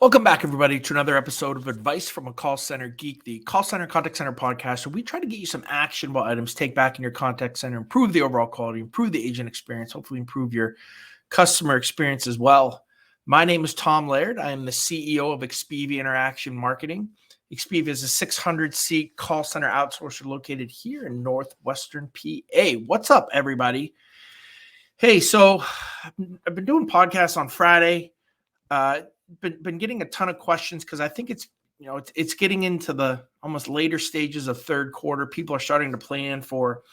Welcome back, everybody, to another episode of Advice from a Call Center Geek, the call center contact center podcast, where we try to get you some actionable items, take back in your contact center, improve the overall quality, improve the agent experience, hopefully improve your customer experience as well. My name is Tom Laird. I am the CEO of Expivia Interaction Marketing. Expivia is a 600-seat call center outsourcer located here in northwestern PA. What's up, everybody? Hey, so I've been doing podcasts on Friday. Been getting a ton of questions because I think it's getting into the almost later stages of third quarter. People are starting to plan for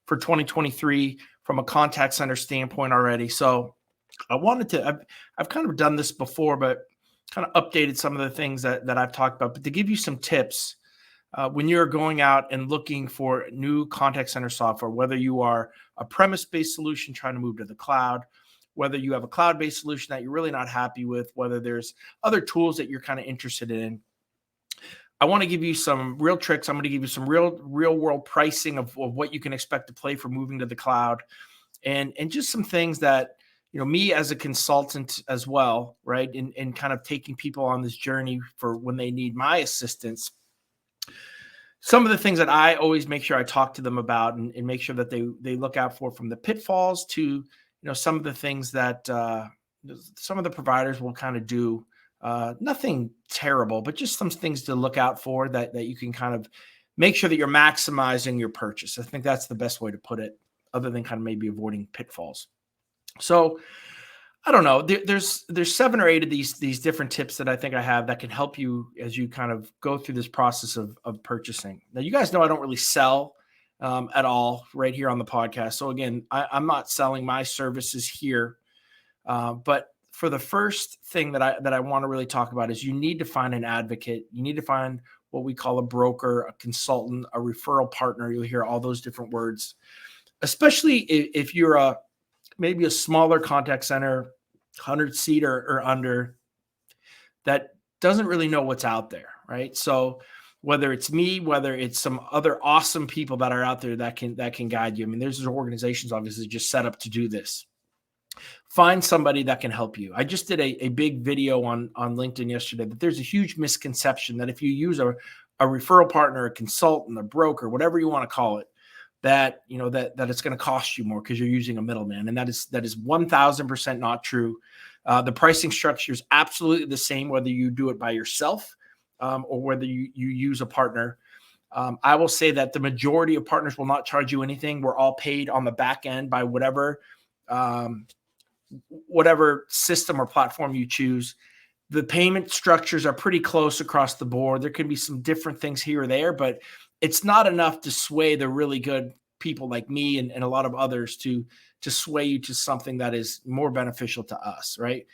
2023 from a contact center standpoint already. So I wanted to, I've kind of done this before, but kind of updated some of the things that I've talked about, but to give you some tips when you're going out and looking for new contact center software, whether you are a premise-based solution trying to move to the cloud, whether you have a cloud-based solution that you're really not happy with, whether there's other tools that you're kind of interested in. I want to give you some real tricks. I'm going to give you some real world pricing of what you can expect to play for moving to the cloud, and just some things that, me as a consultant as well, right? And kind of taking people on this journey for when they need my assistance. Some of the things that I always make sure I talk to them about and make sure that they look out for, from the pitfalls to some of the things that some of the providers will kind of do. Nothing terrible, but just some things to look out for that you can kind of make sure that you're maximizing your purchase. I think that's the best way to put it, other than kind of maybe avoiding pitfalls. So I don't know. There's 7 or 8 of these different tips that I think I have that can help you as you kind of go through this process of purchasing. Now, you guys know I don't really sell at all right here on the podcast. So again, I'm not selling my services here. But for the first thing that I want to really talk about is you need to find an advocate. You need to find what we call a broker, a consultant, a referral partner. You'll hear all those different words, especially if you're maybe a smaller contact center, 100-seat or under, that doesn't really know what's out there, right? So whether it's me, whether it's some other awesome people that are out there that can guide you. I mean, there's organizations obviously just set up to do this. Find somebody that can help you. I just did a big video on LinkedIn yesterday that there's a huge misconception that if you use a referral partner, a consultant, a broker, whatever you want to call it, that it's going to cost you more because you're using a middleman. And that is 1000% not true. The pricing structure is absolutely the same, whether you do it by yourself or whether you use a partner. I will say that the majority of partners will not charge you anything. We're all paid on the back end by whatever system or platform you choose. The payment structures are pretty close across the board. There can be some different things here or there, but it's not enough to sway the really good people like me and a lot of others to sway you to something that is more beneficial to us, right?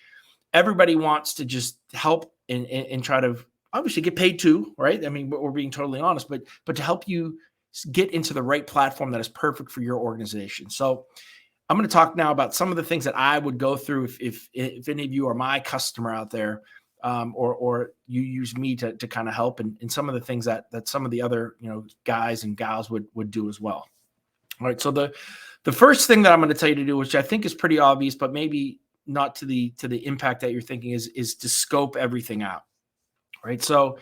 Everybody wants to just help and try to obviously get paid too, right? I mean, we're being totally honest, but to help you get into the right platform that is perfect for your organization. So I'm going to talk now about some of the things that I would go through if any of you are my customer out there, or you use me to kind of help, and some of the things that some of the other guys and gals would do as well. All right. So the first thing that I'm going to tell you to do, which I think is pretty obvious, but maybe not to the impact that you're thinking, is to scope everything out. Right. So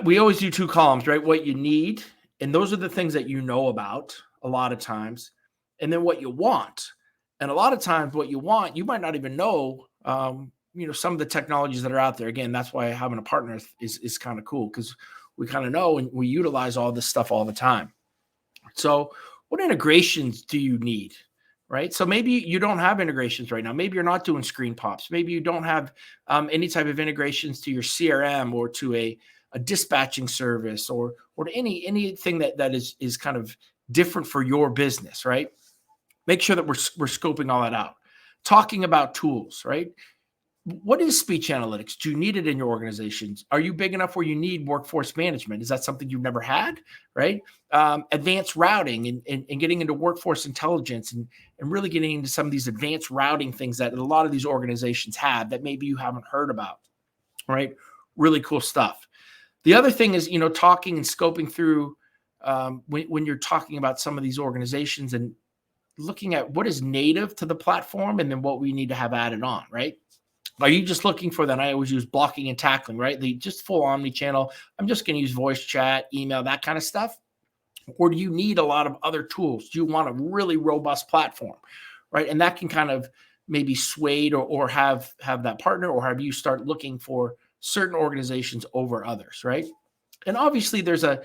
we always do 2 columns, right? What you need, and those are the things that you know about a lot of times, and then what you want. And a lot of times what you want, you might not even know, some of the technologies that are out there. Again, that's why having a partner is kind of cool, because we kind of know and we utilize all this stuff all the time. So what integrations do you need, right? So maybe you don't have integrations right now. Maybe you're not doing screen pops. Maybe you don't have any type of integrations to your CRM or to a dispatching service or to anything that is kind of different for your business, right? Make sure that we're scoping all that out. Talking about tools, right? What is speech analytics? Do you need it in your organizations? Are you big enough where you need workforce management? Is that something you've never had, right? Advanced routing and getting into workforce intelligence and really getting into some of these advanced routing things that a lot of these organizations have that maybe you haven't heard about, right? Really cool stuff. The other thing is, talking and scoping through when you're talking about some of these organizations and looking at what is native to the platform and then what we need to have added on, right? Are you just looking for that? I always use blocking and tackling, right? The just full omni-channel. I'm just going to use voice chat, email, that kind of stuff. Or do you need a lot of other tools? Do you want a really robust platform, right? And that can kind of maybe sway or have that partner, or have you start looking for certain organizations over others, right? And obviously there's a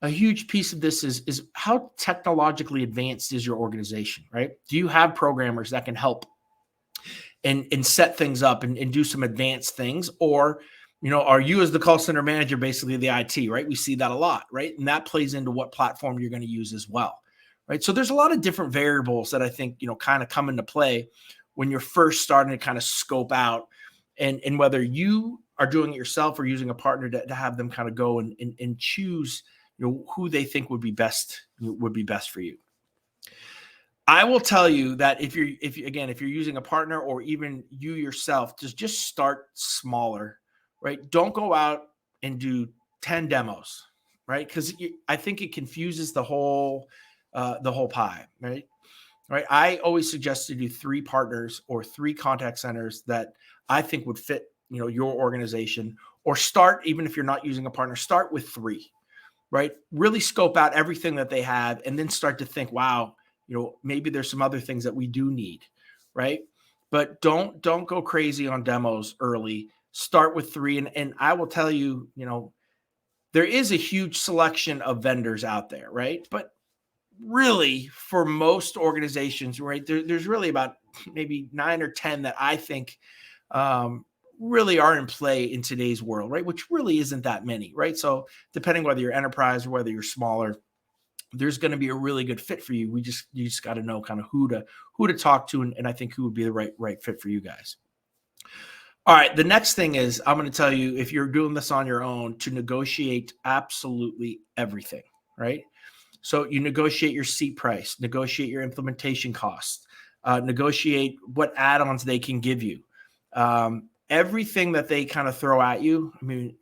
huge piece of this is how technologically advanced is your organization, right? Do you have programmers that can help and set things up and do some advanced things? Or, are you as the call center manager basically the IT, right? We see that a lot, right? And that plays into what platform you're going to use as well, right? So there's a lot of different variables that I think, kind of come into play when you're first starting to kind of scope out and whether you are doing it yourself or using a partner to have them kind of go and choose, who they think would be best for you. I will tell you that if you're using a partner or even you yourself, just start smaller, right? Don't go out and do 10 demos, right? Because I think it confuses the whole pie, right? Right. I always suggest to do 3 partners or 3 contact centers that I think would fit, your organization, or start, even if you're not using a partner, start with 3, right? Really scope out everything that they have and then start to think, wow, maybe there's some other things that we do need, right? But don't go crazy on demos early. Start with 3. And I will tell you, there is a huge selection of vendors out there, right? But really, for most organizations, right, there's really about maybe 9 or 10 that I think really are in play in today's world, right? Which really isn't that many, right? So depending whether you're enterprise or whether you're smaller, there's going to be a really good fit for you. You just got to know kind of who to talk to, and I think who would be the right fit for you guys. All right, the next thing is I'm going to tell you, if you're doing this on your own, to negotiate absolutely everything, right? So you negotiate your seat price, negotiate your implementation costs, negotiate what add-ons they can give you. Everything that they kind of throw at you, I mean,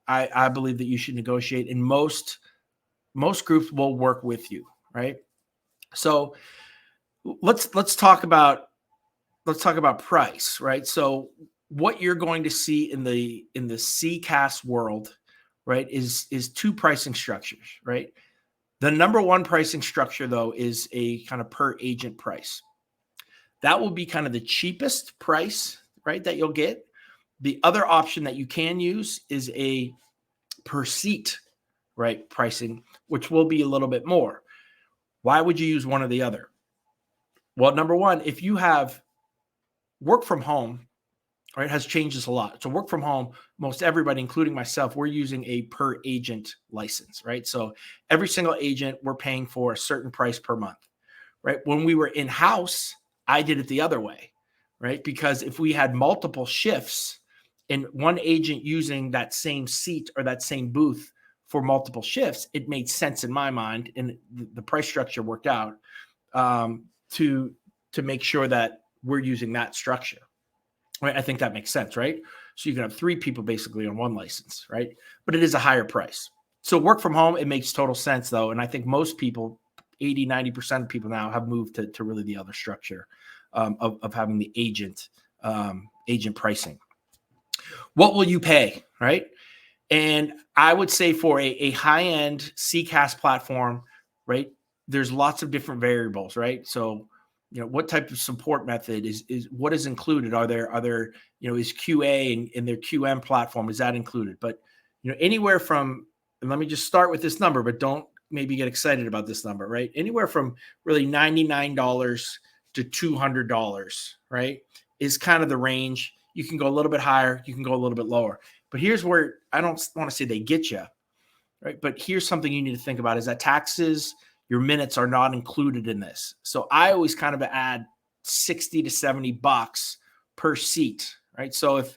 I believe that you should negotiate, and most groups will work with you, right? So let's talk about price, right? So what you're going to see in the CCAAS world, right, is 2 pricing structures, right? The number 1 pricing structure, though, is a kind of per agent price. That will be kind of the cheapest price, right, that you'll get. The other option that you can use is a per seat, right, pricing, which will be a little bit more. Why would you use one or the other? Well, number 1, if you have work from home, right, has changed this a lot. So work from home, most everybody, including myself, we're using a per agent license, right? So every single agent, we're paying for a certain price per month, right? When we were in-house, I did it the other way, right? Because if we had multiple shifts and one agent using that same seat or that same booth for multiple shifts, it made sense in my mind, and the price structure worked out to make sure that we're using that structure. Right? I think that makes sense, right? So you can have 3 people basically on 1 license, right? But it is a higher price. So work from home, it makes total sense though. And I think most people, 80, 90% of people now have moved to really the other structure of having the agent pricing. What will you pay, right? And I would say for a high-end CCAAS platform, right, there's lots of different variables, right? So what type of support method is what is included? Are there is QA and their QM platform, is that included? But anywhere from, and let me just start with this number, but don't maybe get excited about this number, right? Anywhere from really $99 to $200, right, is kind of the range. You can go a little bit higher, you can go a little bit lower. But here's where I don't want to say they get you, right? But here's something you need to think about is that taxes, your minutes are not included in this. So I always kind of add 60 to 70 bucks per seat, right? So if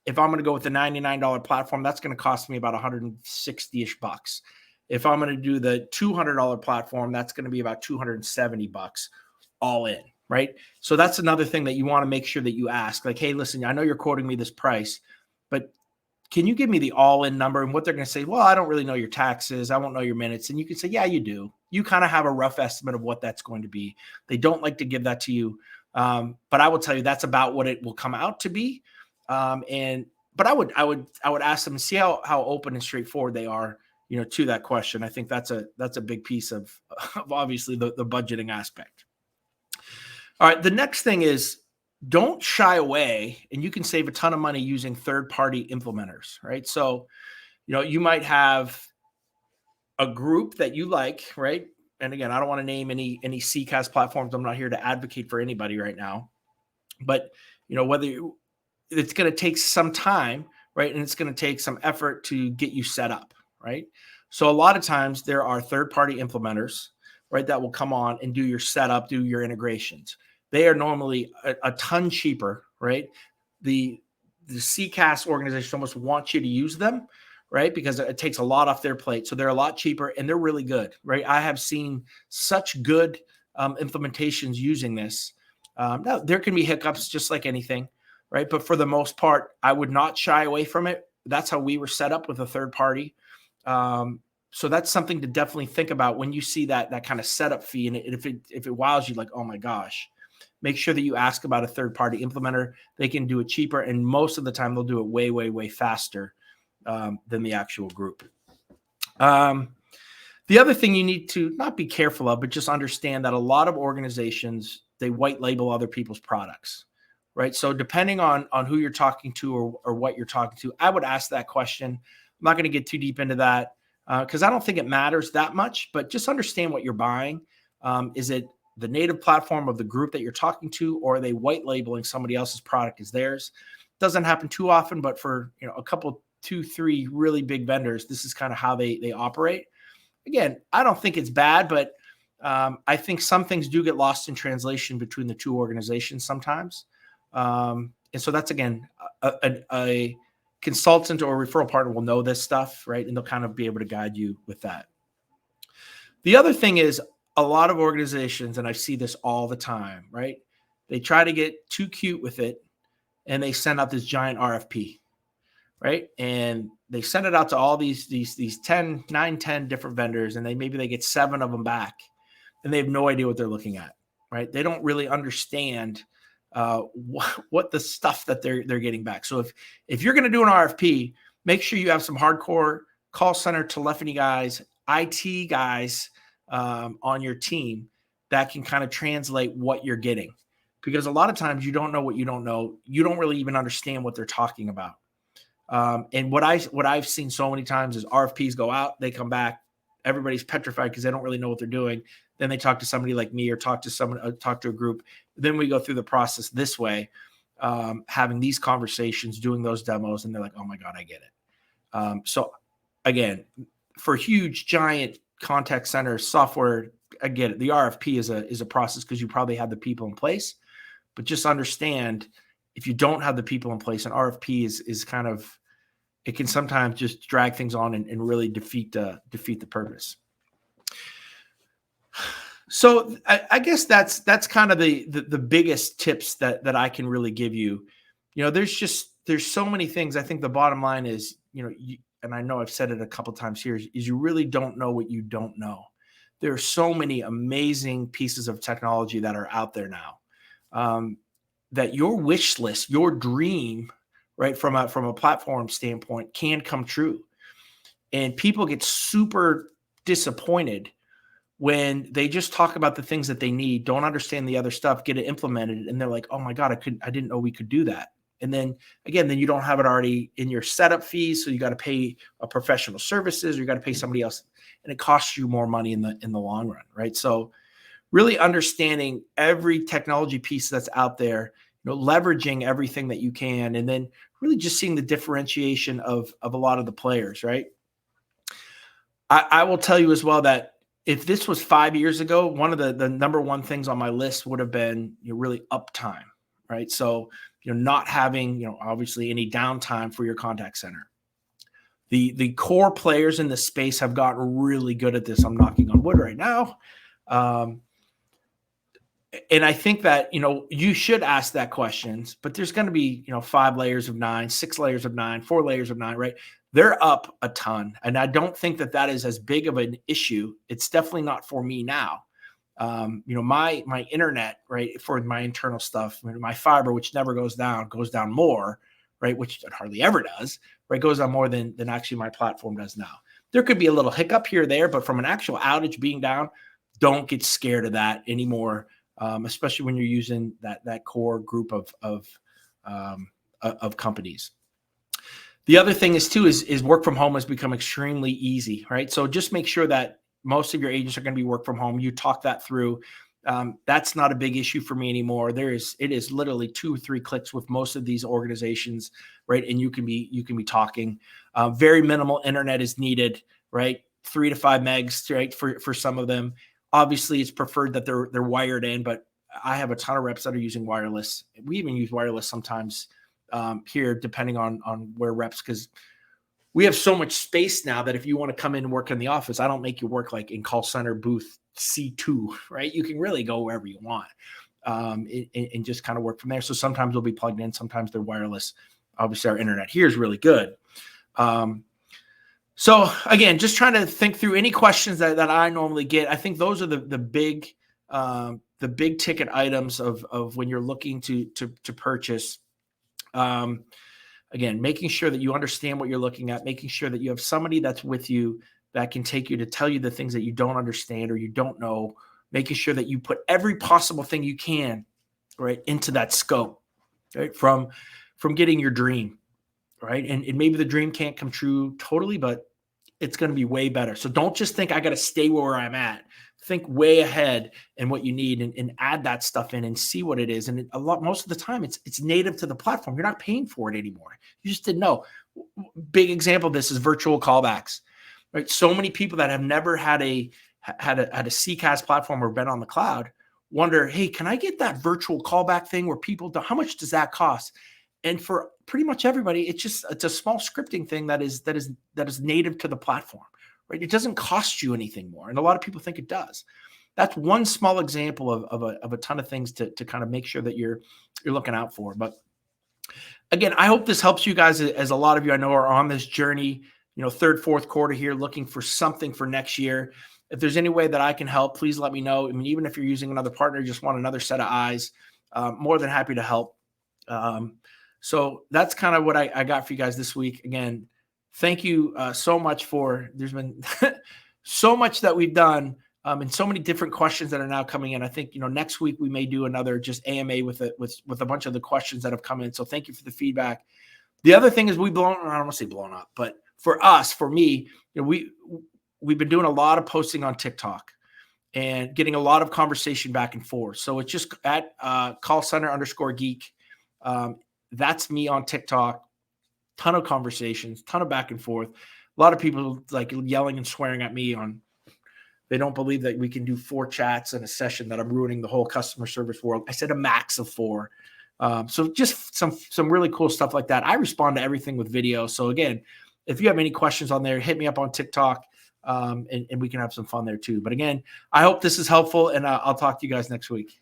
I'm going to go with the $99 platform, that's going to cost me about 160-ish bucks. If I'm going to do the $200 platform, that's going to be about 270 bucks all in, right? So that's another thing that you want to make sure that you ask, like, hey, listen, I know you're quoting me this price, but can you give me the all-in number? And what they're going to say, well, I don't really know your taxes. I won't know your minutes. And you can say, yeah, you do. You kind of have a rough estimate of what that's going to be. They don't like to give that to you. But I will tell you that's about what it will come out to be. But I would ask them and see how open and straightforward they are, to that question. I think that's a big piece of obviously the budgeting aspect. All right. The next thing is, don't shy away, and you can save a ton of money using third-party implementers, right? So, you might have a group that you like, right? And again, I don't want to name any CCAAS platforms. I'm not here to advocate for anybody right now, but it's going to take some time, right? And it's going to take some effort to get you set up, right? So a lot of times there are third-party implementers, right, that will come on and do your setup, do your integrations. They are normally a ton cheaper, right? The CCAAS organization almost wants you to use them, right? Because it takes a lot off their plate. So they're a lot cheaper and they're really good, right? I have seen such good implementations using this. Now, there can be hiccups just like anything, right? But for the most part, I would not shy away from it. That's how we were set up with a third party. So that's something to definitely think about when you see that kind of setup fee. And if it wows you, like, oh my gosh, make sure that you ask about a third-party implementer. They can do it cheaper, and most of the time they'll do it way, way, way faster than the actual group. The other thing you need to not be careful of, but just understand that a lot of organizations, they white label other people's products, right? So depending on who you're talking to or what you're talking to, I would ask that question. I'm not going to get too deep into that because I don't think it matters that much, but just understand what you're buying. Is it the native platform of the group that you're talking to, or are they white labeling somebody else's product as theirs? Doesn't happen too often, but for a couple, 2, 3 really big vendors, this is kind of how they operate. Again, I don't think it's bad, but I think some things do get lost in translation between the two organizations sometimes. And so that's, again, a consultant or a referral partner will know this stuff, right? And they'll kind of be able to guide you with that. The other thing is, a lot of organizations, and I see this all the time, right? They try to get too cute with it and they send out this giant RFP, right? And they send it out to all these 10 different vendors, and maybe they get 7 of them back and they have no idea what they're looking at, right? They don't really understand what the stuff that they're getting back. So if you're going to do an RFP, make sure you have some hardcore call center telephony guys, IT guys, on your team that can kind of translate what you're getting, because a lot of times you don't know what you don't know. You don't really even understand what they're talking about. And what I've seen so many times is RFPs go out, they come back, everybody's petrified because they don't really know what they're doing. Then they talk to somebody like me or talk to a group. Then we go through the process this way, having these conversations, doing those demos, and they're like, oh my God, I get it. So again, for huge, giant contact center software, I get it. The RFP is a process because you probably have the people in place, but just understand, if you don't have the people in place, an RFP is kind of, it can sometimes just drag things on and really defeat the purpose. So I guess that's kind of the biggest tips that I can really give you. There's so many things. I think the bottom line is, and I know I've said it a couple times here, is you really don't know what you don't know. There are so many amazing pieces of technology that are out there now, that your wish list, your dream, right, from a platform standpoint, can come true. And people get super disappointed when they just talk about the things that they need, don't understand the other stuff, get it implemented, and they're like, oh my God, I didn't know we could do that. And then again, you don't have it already in your setup fees. So you got to pay a professional services, or you got to pay somebody else, and it costs you more money in the long run, right? So really understanding every technology piece that's out there, leveraging everything that you can, and then really just seeing the differentiation of a lot of the players, right? I will tell you as well that if this was 5 years ago, one of the number one things on my list would have been really uptime, right? So not having obviously any downtime for your contact center. The core players in the space have gotten really good at this. I'm knocking on wood right now. And I think that, you should ask that questions, but there's going to be, 5 layers of 9, 6 layers of 9, 4 layers of 9, right? They're up a ton. And I don't think that is as big of an issue. It's definitely not for me now. My internet, right, for my internal stuff, my fiber, which never goes down more, right? Which it hardly ever does, right? It goes on more than actually my platform does now. There could be a little hiccup here or there, but from an actual outage being down, don't get scared of that anymore, especially when you're using that core group of companies. The other thing is work from home has become extremely easy, right? So just make sure that most of your agents are going to be work from home. You talk that through. That's not a big issue for me anymore. It is literally 2 or 3 clicks with most of these organizations, right? And you can be talking. Very minimal internet is needed, right? 3 to 5 megs, right? For some of them. Obviously, it's preferred that they're wired in, but I have a ton of reps that are using wireless. We even use wireless sometimes here, depending on where reps, because we have so much space now that if you want to come in and work in the office, I don't make you work like in call center booth C2, right? You can really go wherever you want and just kind of work from there. So sometimes they'll be plugged in, sometimes they're wireless. Obviously, our internet here is really good. So again, just trying to think through any questions that I normally get. I think those are the big ticket items of when you're looking to purchase. Again, making sure that you understand what you're looking at, making sure that you have somebody that's with you that can take you to tell you the things that you don't understand or you don't know, making sure that you put every possible thing you can, right, into that scope, right, from getting your dream, right? And maybe the dream can't come true totally, but it's going to be way better. So don't just think I got to stay where I'm at. Think way ahead and what you need and add that stuff in and see what it is. And most of the time it's native to the platform. You're not paying for it anymore. You just didn't know. Big example of this is virtual callbacks, right? So many people that have never had a CCAAS platform or been on the cloud wonder, hey, can I get that virtual callback thing where people do, how much does that cost? And for pretty much everybody, it's a small scripting thing that is native to the platform, right? It doesn't cost you anything more, and a lot of people think it does. That's one small example of a ton of things to kind of make sure that you're looking out for. But again, I hope this helps you guys, as a lot of you I know are on this journey, third, fourth quarter here, looking for something for next year. If there's any way that I can help, please let me know. I mean, even if you're using another partner, just want another set of eyes, more than happy to help. So that's kind of what I got for you guys this week. Again, thank you so much there's been so much that we've done and so many different questions that are now coming in. I think, next week we may do another just AMA with a bunch of the questions that have come in. So thank you for the feedback. The other thing is I don't want to say blown up, but for me, we've been doing a lot of posting on TikTok and getting a lot of conversation back and forth. So it's just at callcenter_geek. That's me on TikTok. Ton of conversations, ton of back and forth. A lot of people like yelling and swearing at me they don't believe that we can do 4 chats in a session, that I'm ruining the whole customer service world. I said a max of 4. So just some really cool stuff like that. I respond to everything with video. So again, if you have any questions on there, hit me up on TikTok and we can have some fun there too. But again, I hope this is helpful, and I'll talk to you guys next week.